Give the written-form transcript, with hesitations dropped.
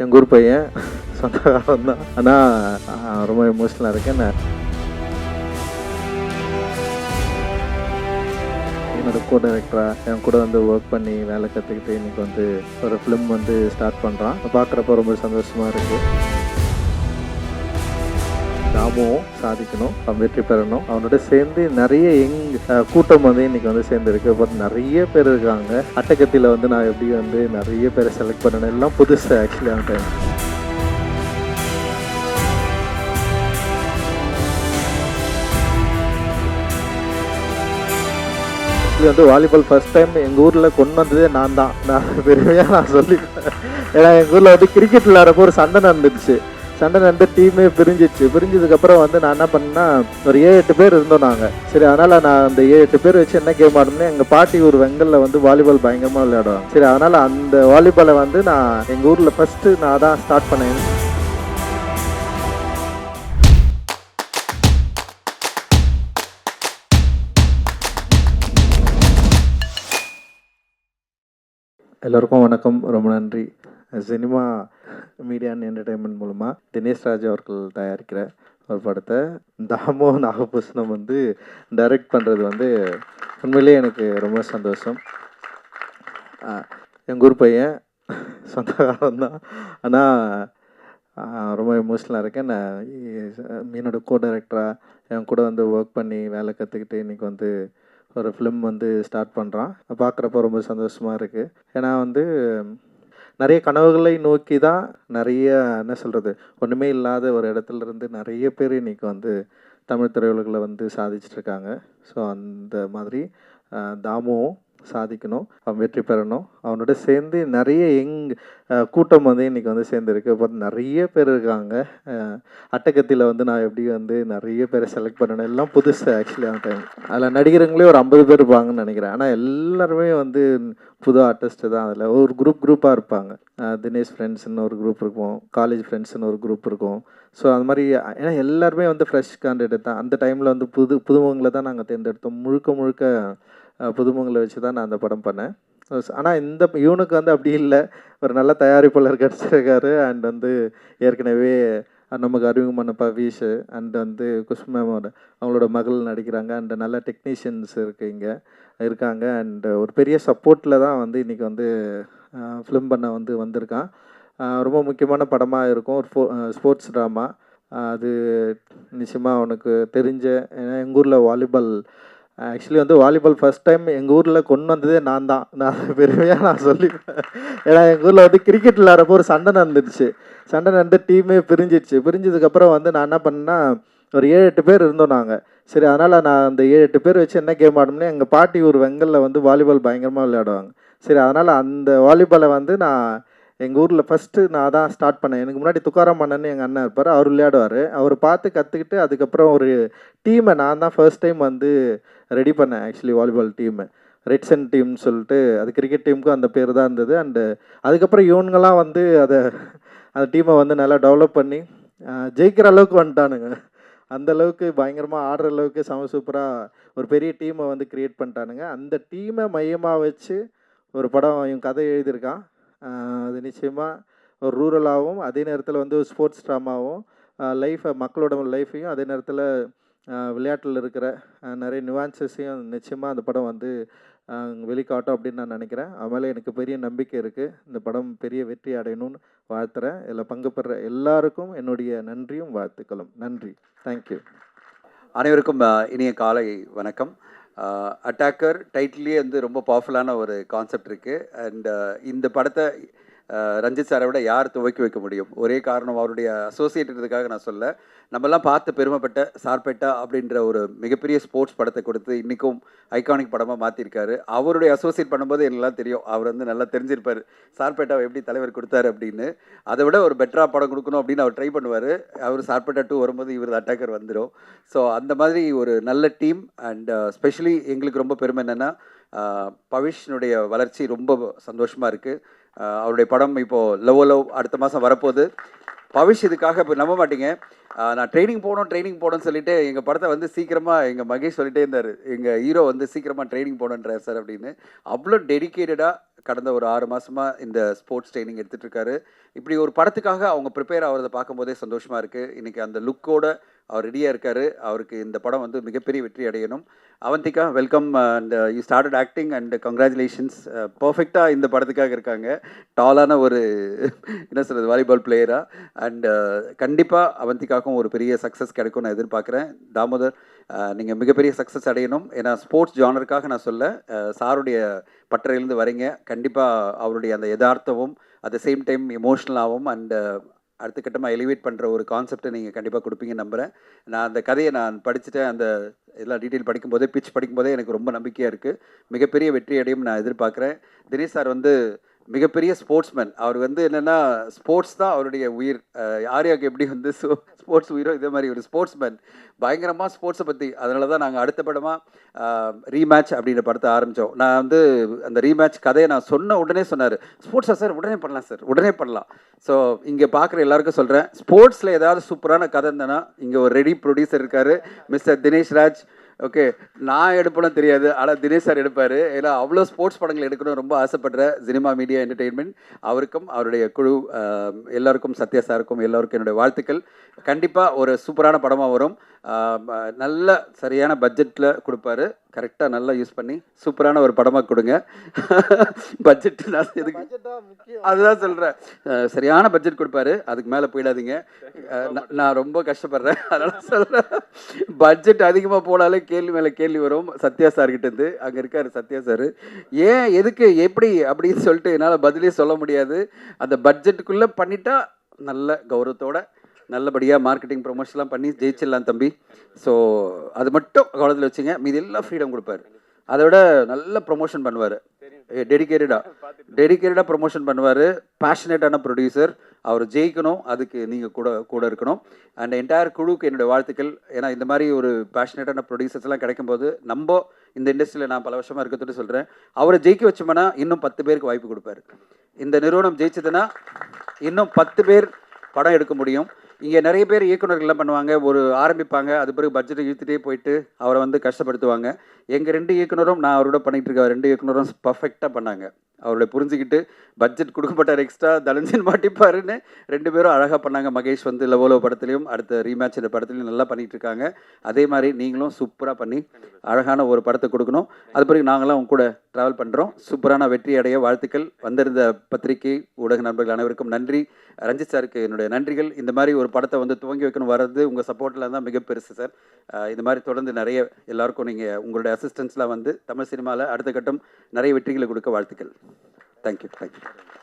எங்கள் ஊர் பையன் சொந்தக்காரன் தான். ஆனால் ரொம்ப எமோஷ்னலாக இருக்கேன். என்னோட கோ டைரக்டராக என் கூட வந்து ஒர்க் பண்ணி வேலை கற்றுக்கிட்டு இன்றைக்கி வந்து ஒரு ஃபிலிம் வந்து ஸ்டார்ட் பண்ணுறான். பார்க்குறப்ப ரொம்ப சந்தோஷமாக இருக்குது. தாமுவும் சாதிக்கணும், அவன் வெற்றி பெறணும். அவனோட சேர்ந்து நிறைய கூட்டம் வந்து இன்னைக்கு வந்து சேர்ந்துருக்கு. பட் நிறைய பேர் இருக்காங்க. அட்டகத்தியில் வந்து நான் எப்படி வந்து நிறைய பேரை செலக்ட் பண்ணணும், எல்லாம் புதுசு ஆக்சுவலி அந்த டைம். இது வந்து வாலிபால் ஃபர்ஸ்ட் டைம் எங்கள் ஊரில் கொண்டு வந்ததே நான் தான். நான் பெருமையாக நான் சொல்லிப்பேன். ஏன்னா எங்கள் ஊரில் வந்து கிரிக்கெட் விளையாடுறப்போ ஒரு சண்டை நடந்துடுச்சு. சண்டை நடந்து டீமே பிரிஞ்சதுக்கப்புறம் வந்து நான் என்ன பண்ணேன்னா, ஒரு 7-8 பேர் இருந்தோம் நாங்கள். சரி, அதனால் நான் அந்த 7-8 பேர் வச்சு என்ன கேம் ஆடணும்னா, எங்கள் பாட்டி ஒரு வெங்கலில் வந்து வாலிபால் பயங்கரமாக விளையாடுவாங்க. சரி, அதனால் அந்த வாலிபாலை வந்து நான் எங்கள் ஊரில் ஃபஸ்ட்டு நான் தான் ஸ்டார்ட் பண்ணேன். எல்லோருக்கும் வணக்கம், ரொம்ப நன்றி. சினிமா மீடியா அண்ட் என்டர்டைன்மெண்ட் மூலமாக தினேஷ் ராஜ் அவர்கள் தயாரிக்கிற ஒரு படத்தை தாமோ நாகபூஷணம் வந்து டைரக்ட் பண்ணுறது வந்து உண்மையிலேயே எனக்கு ரொம்ப சந்தோஷம். எங்கள் ஊர் பையன் சொந்தக்காரன் தான். ஆனால் ரொம்ப எமோஷ்னலாக இருக்கேன். நான் என்னோட கோ டைரக்டராக என் கூட வந்து ஒர்க் பண்ணி வேலை கற்றுக்கிட்டு இன்றைக்கி வந்து ஒரு ஃபிலிம் வந்து ஸ்டார்ட் பண்ணுறான். பார்க்குறப்ப ரொம்ப சந்தோஷமாக இருக்குது. ஏன்னா வந்து நிறைய கனவுகளை நோக்கி தான் நிறைய என்ன சொல்கிறது, ஒன்றுமே இல்லாத ஒரு இடத்துலேருந்து நிறைய பேர் இன்றைக்கி வந்து தமிழ் திரையுலகில் வந்து சாதிச்சிட்ருக்காங்க. ஸோ அந்த மாதிரி தாமுவும் சாதிக்கணும், அவன் வெற்றி பெறணும். அவனோட சேர்ந்து நிறைய கூட்டம் வந்து இன்றைக்கி வந்து சேர்ந்துருக்கு. பட் நிறைய பேர் இருக்காங்க. அட்டகத்தியில் வந்து நான் எப்படி வந்து நிறைய பேரை செலக்ட் பண்ணணும், எல்லாம் புதுசு ஆக்சுவலி அந்த டைம். அதில் நடிகருங்களே ஒரு 50 பேர் இருப்பாங்கன்னு நினைக்கிறேன். ஆனால் எல்லாருமே வந்து புது ஆர்டிஸ்ட்டு தான். அதில் ஒரு குரூப்பாக இருப்பாங்க. தினேஷ் ஃப்ரெண்ட்ஸ்னு ஒரு குரூப் இருக்கும், காலேஜ் ஃப்ரெண்ட்ஸ்னு ஒரு குரூப் இருக்கும். ஸோ அது மாதிரி ஏன்னா எல்லாருமே வந்து ஃப்ரெஷ் கேண்டிடேட் தான். அந்த டைமில் வந்து புதுமுகங்களை தான் நாங்கள் தேர்ந்தெடுத்தோம். முழுக்க புதுமுகங்களை வச்சு தான் நான் அந்த படம் பண்ணேன். ஆனால் இவனுக்கு வந்து அப்படி இல்லை. ஒரு நல்ல தயாரிப்பாளர் கிடச்சிருக்காரு. அண்ட் வந்து ஏற்கனவே நமக்கு அறிமுகமான பவீஷ் அண்ட் வந்து குஷ்மேமோட அவங்களோட மகள் நடிக்கிறாங்க. அண்ட் நல்ல டெக்னீஷியன்ஸ் இருக்காங்க. அண்ட் ஒரு பெரிய சப்போர்ட்டில் தான் வந்து இன்றைக்கி வந்து ஃபிலிம் பண்ண வந்திருக்கான். ரொம்ப முக்கியமான படமாக இருக்கும். ஒரு ஸ்போர்ட்ஸ் ட்ராமா. அது நிச்சயமாக அவனுக்கு தெரிஞ்ச, ஏன்னா எங்கள் ஊரில் வாலிபால் ஆக்சுவலி வந்து வாலிபால் ஃபஸ்ட் டைம் எங்கள் ஊரில் கொண்டு வந்ததே நான் தான். நான் பெருமையாக நான் சொல்லிப்பேன். ஏன்னா எங்கள் ஊரில் வந்து கிரிக்கெட் விளையாடுறப்போ ஒரு சண்டை நடந்துடுச்சு. சண்டை நடந்து டீமே பிரிஞ்சதுக்கப்புறம் வந்து நான் என்ன பண்ணேன்னா, ஒரு 7-8 பேர் இருந்தோம் நாங்கள். சரி, அதனால் நான் அந்த 7-8 பேர் வச்சு என்ன கேம் ஆடணும்னா, எங்கள் பாட்டி ஒரு வெங்கலில் வந்து வாலிபால் பயங்கரமாக விளையாடுவாங்க. சரி, அதனால் அந்த வாலிபாலை வந்து நான் எங்கள் ஊரில் ஃபஸ்ட்டு நான் தான் ஸ்டார்ட் பண்ணேன். எனக்கு முன்னாடி துக்காராம் அண்ணன்னு எங்கள் அண்ணன் இருப்பார், அவர் விளையாடுவார். அவர் பார்த்து கற்றுக்கிட்டு அதுக்கப்புறம் ஒரு டீமை நான் தான் ஃபர்ஸ்ட் டைம் வந்து ரெடி பண்ணேன். ஆக்சுவலி வாலிபால் டீமு ரெட்ஸன் டீம்னு சொல்லிட்டு, அது கிரிக்கெட் டீமுக்கும் அந்த பேர் தான் இருந்தது. அண்டு அதுக்கப்புறம் இவனுங்கெல்லாம் வந்து அந்த டீமை வந்து நல்லா டெவலப் பண்ணி ஜெயிக்கிற அளவுக்கு வந்துட்டானுங்க. அந்த அளவுக்கு பயங்கரமாக ஆடுற அளவுக்கு சூப்பராக ஒரு பெரிய டீமை வந்து க்ரியேட் பண்ணிட்டானுங்க. அந்த டீமை மையமாக வச்சு ஒரு படம் இவன் கதை எழுதியிருக்கான். அது நிச்சயமாக ஒரு ரூரலாகவும் அதே நேரத்தில் வந்து ஒரு ஸ்போர்ட்ஸ் ட்ராமாவும் மக்களோட லைஃப்பையும் அதே நேரத்தில் விளையாட்டில் இருக்கிற நிறைய நியூவான்சஸையும் நிச்சயமாக அந்த படம் வந்து வெளிக்காட்டும் அப்படின்னு நான் நினைக்கிறேன். அதனால் எனக்கு பெரிய நம்பிக்கை இருக்குது. இந்த படம் பெரிய வெற்றி அடையணும்னு வாழ்த்துறேன். இதில் பங்கு பெற எல்லாருக்கும் என்னுடைய நன்றியும் வாழ்த்துக்களும். நன்றி, தேங்க்யூ. அனைவருக்கும் இனிய காலை வணக்கம். அட்டாக்கர் டைட்டிலே வந்து ரொம்ப பவர்ஃபுல்லான ஒரு கான்செப்ட் இருக்குது. அண்ட் இந்த படத்தை ரஞ்சித் சாரை விட யார் துவக்கி வைக்க முடியும்? ஒரே காரணம், அவருடைய அசோசியேட்டதுக்காக நான் சொல்ல, நம்மெல்லாம் பார்த்து பெருமைப்பட்ட சார்பேட்டா அப்படின்ற ஒரு மிகப்பெரிய ஸ்போர்ட்ஸ் படத்தை கொடுத்து இன்றைக்கும் ஐகானிக் படமாக மாற்றிருக்காரு. அவருடைய அசோசியேட் பண்ணும்போது எல்லாம் தெரியும், அவர் வந்து நல்லா தெரிஞ்சிருப்பார் சார்பேட்டாவை எப்படி தலைவர் கொடுத்தாரு அப்படின்னு. அதை விட ஒரு பெட்டராக படம் கொடுக்கணும் அப்படின்னு அவர் ட்ரை பண்ணுவார். அவர் சார்பேட்டா 2 வரும்போது இவர் அட்டாக்கர் வந்துடும். ஸோ அந்த மாதிரி ஒரு நல்ல டீம். அண்ட் ஸ்பெஷலி எங்களுக்கு ரொம்ப பெருமை என்னென்னா, பவிஷ்னுடைய வளர்ச்சி ரொம்ப சந்தோஷமாக இருக்குது. அவருடைய படம் இப்போது லவ் அடுத்த மாதம் வரப்போகுது. பவிஷ் இதுக்காக இப்போ நம்ப மாட்டீங்க, நான் ட்ரைனிங் போகணும்னு சொல்லிட்டு எங்கள் படத்தை வந்து சீக்கிரமாக எங்கள் மகேஷ் சொல்லிட்டே இருந்தார், எங்கள் ஹீரோ வந்து சீக்கிரமாக ட்ரைனிங் போகணுன்றார் சார் அப்படின்னு. அவ்வளோ டெடிக்கேட்டடாக கடந்த ஒரு 6 மாதமாக இந்த ஸ்போர்ட்ஸ் ட்ரைனிங் எடுத்துகிட்டு இருக்காரு. இப்படி ஒரு படத்துக்காக அவங்க ப்ரிப்பேர் ஆகிறத பார்க்கும்போதே சந்தோஷமாக இருக்குது. இன்றைக்கி அந்த லுக்கோட அவர் ரெடியாக இருக்கார். அவருக்கு இந்த படம் வந்து மிகப்பெரிய வெற்றி அடையணும். Avanthika, welcome and you started acting and congratulations. பர்ஃபெக்டாக இந்த படத்துக்காக இருக்காங்க. டாலான ஒரு என்ன சொல்கிறது வாலிபால் பிளேயராக. அண்ட் கண்டிப்பாக அவந்திகாவுக்கும் ஒரு பெரிய சக்ஸஸ் கிடைக்கும்னு நான் எதிர்பார்க்குறேன். தாமோதர், நீங்கள் மிகப்பெரிய சக்ஸஸ் அடையணும். ஏன்னா ஸ்போர்ட்ஸ் ஜானருக்காக நான் சொல்ல, சாருடைய பட்டறையிலேருந்து வரீங்க. கண்டிப்பாக அவருடைய அந்த யதார்த்தமும் அட் த சேம் டைம் எமோஷ்னலாகவும் அண்ட் அடுத்த கட்டமாக எலிவேட் பண்ணுற ஒரு கான்செப்டை நீங்கள் கண்டிப்பாக கொடுப்பீங்கன்னு நம்புகிறேன். நான் அந்த கதையை நான் படிச்சுட்டேன். அந்த எல்லா டீட்டெயில் படிக்கும்போதே, பிச் படிக்கும்போதே எனக்கு ரொம்ப நம்பிக்கையாக இருக்குது. மிகப்பெரிய வெற்றி அடையும் நான் எதிர்பார்க்குறேன். தினேஷ் சார் வந்து மிகப்பெரிய ஸ்போர்ட்ஸ்மேன். அவர் வந்து என்னென்னா ஸ்போர்ட்ஸ் தான் அவருடைய உயிர். ஆர்யாவுக்கு எப்படி வந்து ஸ்போர்ட்ஸ் உயிரோ இதே மாதிரி ஒரு ஸ்போர்ட்ஸ்மேன். பயங்கரமாக ஸ்போர்ட்ஸை பற்றி. அதனால தான் நாங்கள் அடுத்த படமாக ரீமேட்ச் அப்படின்ற படத்தை ஆரம்பித்தோம். நான் வந்து அந்த ரீமேட்ச் கதையை நான் சொன்ன உடனே சொன்னார், ஸ்போர்ட்ஸா சார்? உடனே பண்ணலாம் சார், உடனே பண்ணலாம். ஸோ இங்கே பார்க்குற எல்லாருக்கும் சொல்கிறேன், ஸ்போர்ட்ஸில் ஏதாவது சூப்பரான கதை இருந்தேன்னா இங்கே ஒரு ரெடி ப்ரொடியூசர் இருக்கார், மிஸ்டர் தினேஷ் ராஜ். ஓகே, நான் எடுப்பேன்னு தெரியாது, ஆனால் தினேஷ் சார் எடுப்பார். ஏன்னா அவ்வளோ ஸ்போர்ட்ஸ் படங்கள் எடுக்கணும் ரொம்ப ஆசைப்படுற சினிமா மீடியா என்டர்டெயின்மெண்ட். அவருக்கும் அவருடைய குழு எல்லாருக்கும், சத்யா சாருக்கும் எல்லோருக்கும் என்னுடைய வாழ்த்துக்கள். கண்டிப்பாக ஒரு சூப்பரான படமாக வரும். நல்ல சரியான பட்ஜெட்டில் கொடுப்பாரு. கரெக்டாக நல்லா யூஸ் பண்ணி சூப்பரான ஒரு படமாக கொடுங்க. பட்ஜெட் அதுதான் சொல்கிறேன், சரியான பட்ஜெட் கொடுப்பாரு. அதுக்கு மேலே போயிடாதீங்க. நான் ரொம்ப கஷ்டப்படுறேன், அதனால் சொல்கிறேன். பட்ஜெட் அதிகமாக போனாலே கேள்வி மேலே கேள்வி வரும். சத்யா சார்கிட்டேருந்து அங்கே இருக்கார் சத்யா சார். ஏன், எதுக்கு, எப்படி அப்படின்னு சொல்லிட்டு என்னால் பதிலே சொல்ல முடியாது. அந்த பட்ஜெட்டுக்குள்ளே பண்ணிட்டா நல்ல கௌரவத்தோட நல்லபடியாக மார்க்கெட்டிங் ப்ரொமோஷன்லாம் பண்ணி ஜெயிச்சிடலாம் தம்பி. ஸோ அது மட்டும் கவனத்தில் வச்சுங்க. மீது எல்லாம் ஃப்ரீடம் கொடுப்பாரு. அதை விட நல்ல ப்ரொமோஷன் பண்ணுவார். டெடிக்கேட்டடாக ப்ரொமோஷன் பண்ணுவார். பேஷனேட்டான ப்ரொடியூசர். அவர் ஜெயிக்கணும், அதுக்கு நீங்கள் கூட இருக்கணும். அண்ட் என்டையர் குழுவுக்கு என்னுடைய வாழ்த்துக்கள். ஏன்னா இந்த மாதிரி ஒரு பேஷனேட்டான ப்ரொடியூசர்ஸ்லாம் கிடைக்கும்போது நம்ம இந்த இண்டஸ்ட்ரியில் நான் பல வருஷமாக இருக்கிறதுட்டு சொல்கிறேன், அவரை ஜெயிக்க வச்சோம்னா இன்னும் 10 பேருக்கு வாய்ப்பு கொடுப்பாரு. இந்த நிறுவனம் ஜெயிச்சதுன்னா இன்னும் 10 பேர் படம் எடுக்க முடியும். இங்கே நிறைய பேர் இயக்குநர்கள்லாம் பண்ணுவாங்க, ஒரு ஆரம்பிப்பாங்க, அது பிறகு பட்ஜெட்டை இழுத்துட்டே போயிட்டு அவரை வந்து கஷ்டப்படுத்துவாங்க. எங்கள் 2 இயக்குனரும், நான் அவரோட பண்ணிகிட்டு இருக்க 2 இயக்குனரும் பர்ஃபெக்டாக பண்ணாங்க. அவருடைய புரிஞ்சுக்கிட்டு பட்ஜெட் கொடுக்கப்பட்டார், எக்ஸ்ட்ரா தனஞ்சன் மாட்டிப்பாருன்னு 2 பேரும் அழகாக பண்ணாங்க. மகேஷ் வந்து லவோலோ படத்துலையும் அடுத்த ரீமேட்ச் இந்த படத்துலையும் நல்லா பண்ணிகிட்டு இருக்காங்க. அதே மாதிரி நீங்களும் சூப்பராக பண்ணி அழகான ஒரு படத்தை கொடுக்கணும். அது பிறகு நாங்களாம் உங்க கூட ட்ராவல் பண்ணுறோம். சூப்பரான வெற்றி அடைய வாழ்த்துக்கள். வந்திருந்த பத்திரிகை ஊடக நண்பர்கள் அனைவருக்கும் நன்றி. ரஞ்சித் சாருக்கு என்னுடைய நன்றிகள். இந்த மாதிரி ஒரு படத்தை வந்து துவங்கி வைக்கணும் வர்றது உங்கள் சப்போர்ட்டில் தான் மிக பெருசு சார். இந்த மாதிரி தொடர்ந்து நிறைய எல்லாருக்கும் நீங்கள் உங்களுடைய அசிஸ்டன்ஸ்லாம் வந்து தமிழ் சினிமாவில் அடுத்த கட்டம் நிறைய வெற்றிகளை கொடுக்க வாழ்த்துக்கள். தேங்க்யூ.